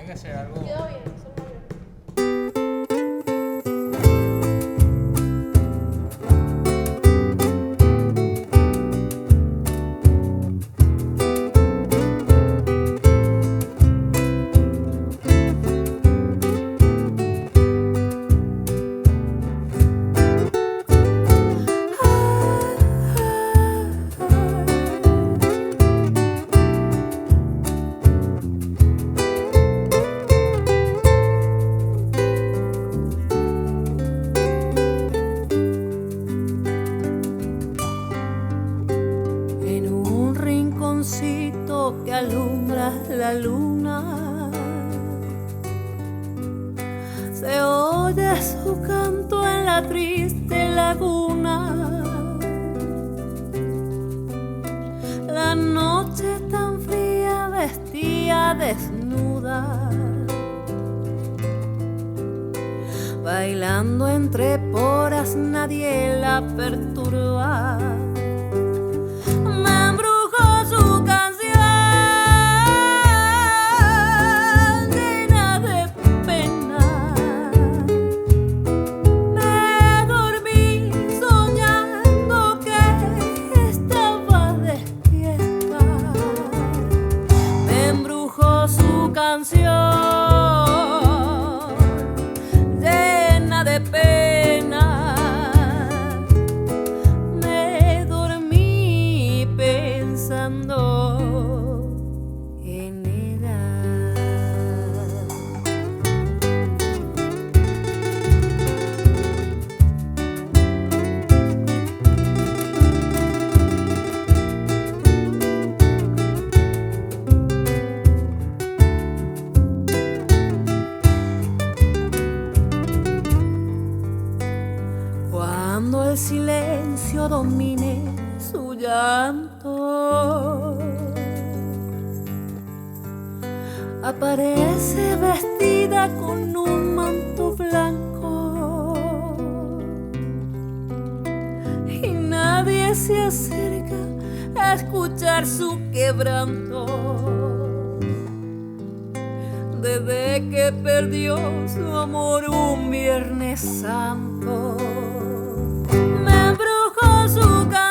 que ser algo. Quedó bien, sonó bien. En un rinconcito que alumbra la luna, se oye su canto en la triste laguna. La noche tan fría vestía desnuda, bailando entre poras nadie la perturba. Me embrujó su canción llena de pena. Me dormí soñando que estaba despierta. Me embrujó su canción llena de pena. Me dormí pensando en ella. Cuando el silencio domine su llanto, aparece vestida con un manto blanco y nadie se acerca a escuchar su quebranto. Desde que perdió su amor un Viernes Santo, me embrujó su canción